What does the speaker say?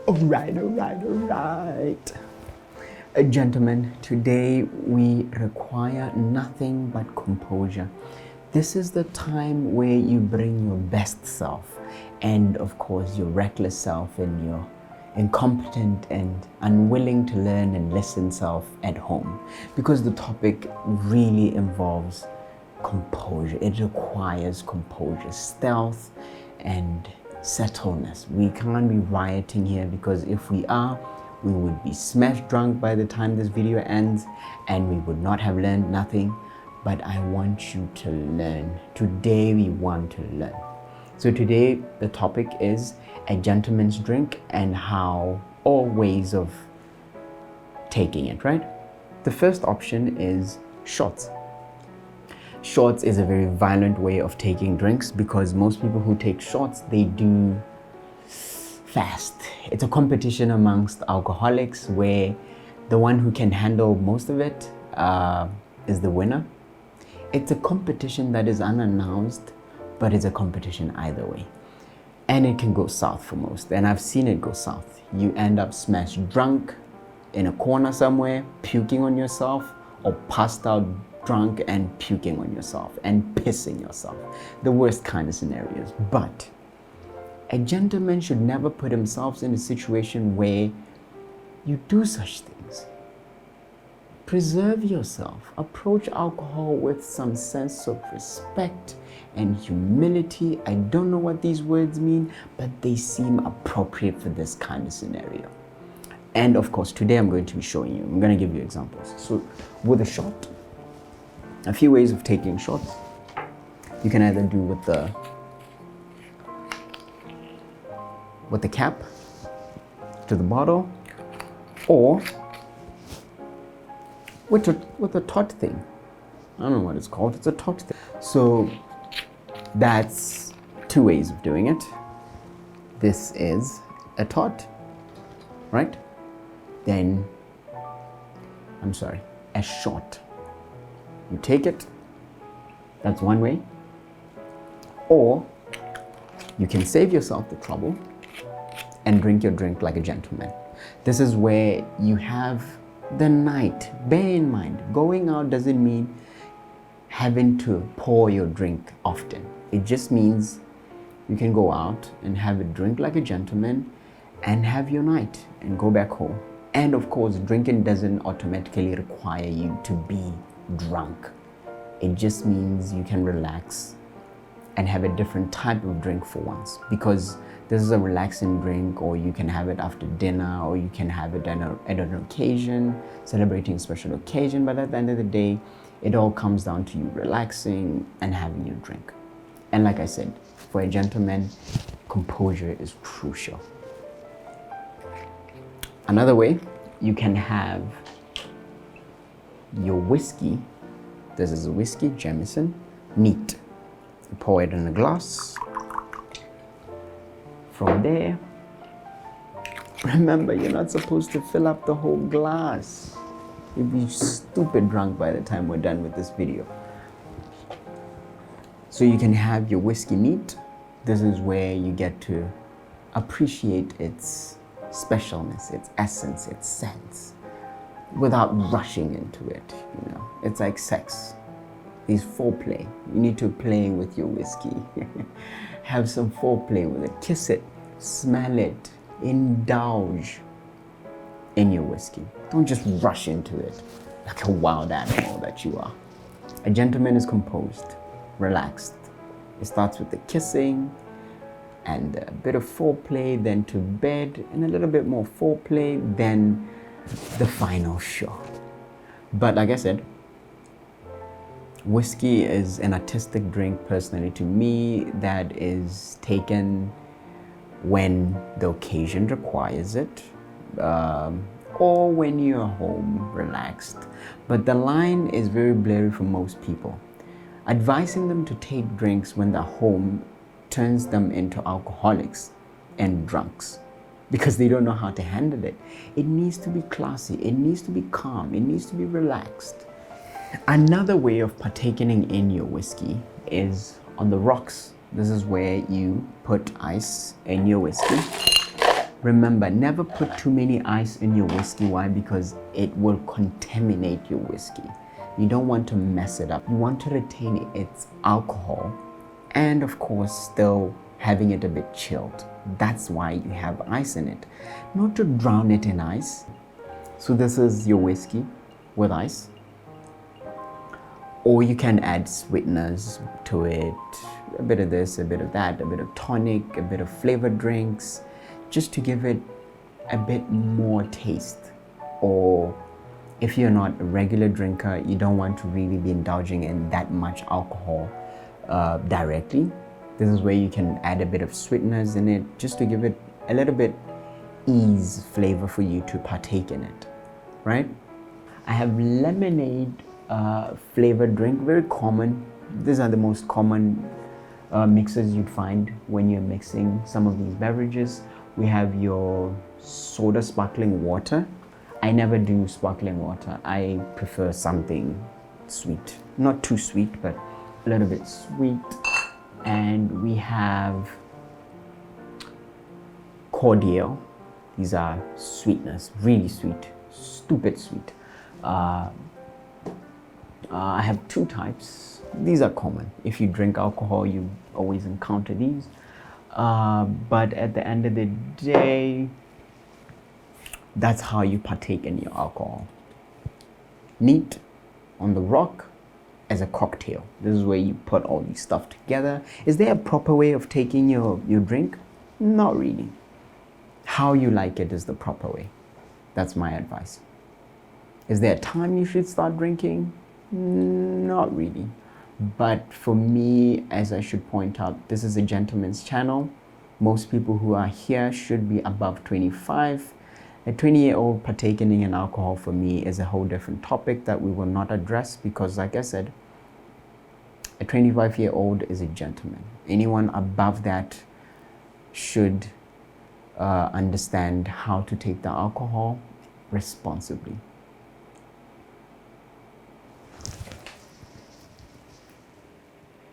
All right. Gentlemen, today we require nothing but composure. This is the time where you bring your best self and, of course, your reckless self and your incompetent and unwilling to learn and listen self at home, because the topic really involves composure. It requires composure, stealth, and settleness. We can't be rioting here, because if we are, we would be smashed drunk by the time this video ends and we would not have learned nothing. But I want you to learn. Today we want to learn. So today the topic is a gentleman's drink and how, or ways of taking it, right? The first option is shots. Shots is a very violent way of taking drinks, because most people who take shots, they do fast. It's a competition amongst alcoholics where the one who can handle most of it is the winner. It's a competition that is unannounced, but it's a competition either way. And it can go south for most, and I've seen it go south. You end up smashed drunk in a corner somewhere, puking on yourself, or passed out drunk and puking on yourself and pissing yourself. The worst kind of scenarios. But a gentleman should never put himself in a situation where you do such things. Preserve yourself. Approach alcohol with some sense of respect and humility. I don't know what these words mean, but they seem appropriate for this kind of scenario. And of course, today I'm going to be showing you, I'm going to give you examples. So with a shot, a few ways of taking shots. You can either do with the cap to the bottle, or with a tot thing. I don't know what it's called. It's a tot thing. So that's two ways of doing it. This is a tot, right? Then, a shot. You take it. That's one way. Or you can save yourself the trouble and drink your drink like a gentleman. This is where you have the night. Bear in mind, going out doesn't mean having to pour your drink often. It just means you can go out and have a drink like a gentleman and have your night and go back home. And of course, drinking doesn't automatically require you to be drunk. It just means you can relax and have a different type of drink for once, because this is a relaxing drink, or you can have it after dinner, or you can have it at an occasion, celebrating a special occasion. But at the end of the day, it all comes down to you relaxing and having your drink. And like I said, for a gentleman, composure is crucial. Another way, you can have your whiskey. This is a whiskey, Jameson, neat. You pour it in a glass. From there, remember, you're not supposed to fill up the whole glass. You'll be stupid drunk by the time we're done with this video. So you can have your whiskey neat. This is where you get to appreciate its specialness, its essence, its sense, without rushing into it. You know, it's like sex. It's foreplay. You need to play with your whiskey. Have some foreplay with it. Kiss it, smell it, indulge in your whiskey. Don't just rush into it like a wild animal that you are. A gentleman is composed, relaxed. It starts with the kissing and a bit of foreplay, then to bed, and a little bit more foreplay, then the final show. But like I said, whiskey is an artistic drink, personally, to me, that is taken when the occasion requires it, or when you're home relaxed. But the line is very blurry for most people. Advising them to take drinks when they're home turns them into alcoholics and drunks, because they don't know how to handle it. It needs to be classy, it needs to be calm, it needs to be relaxed. Another way of partaking in your whiskey is on the rocks. This is where you put ice in your whiskey Remember, never put too many ice in your whiskey. Why? Because it will contaminate your whiskey. You don't want to mess it up. You want to retain its alcohol and, of course, still having it a bit chilled. That's why you have ice in it, not to drown it in ice. So this is your whiskey with ice. Or you can add sweeteners to it, a bit of this, a bit of that, a bit of tonic, a bit of flavored drinks, just to give it a bit more taste. Or if you're not a regular drinker, you don't want to really be indulging in that much alcohol directly. This is where you can add a bit of sweeteners in it, just to give it a little bit ease flavor for you to partake in it, right? I have lemonade flavored drink, very common. These are the most common mixes you'd find when you're mixing some of these beverages. We have your soda sparkling water. I never do sparkling water. I prefer something sweet, not too sweet, but a little bit sweet. And we have cordial. These are sweetness, really sweet, stupid sweet. I have two types. These are common. If you drink alcohol, you always encounter these. But at the end of the day, that's how you partake in your alcohol. Neat on the rock as a cocktail. This is where you put all these stuff together. Is there a proper way of taking your drink? Not really. How you like it is the proper way. That's my advice. Is there a time you should start drinking? Not really. But for me, as I should point out, this is a gentleman's channel. Most people who are here should be above 25. A 20-year-old partaking in alcohol for me is a whole different topic that we will not address, because like I said, a 25-year-old is a gentleman. Anyone above that should understand how to take the alcohol responsibly.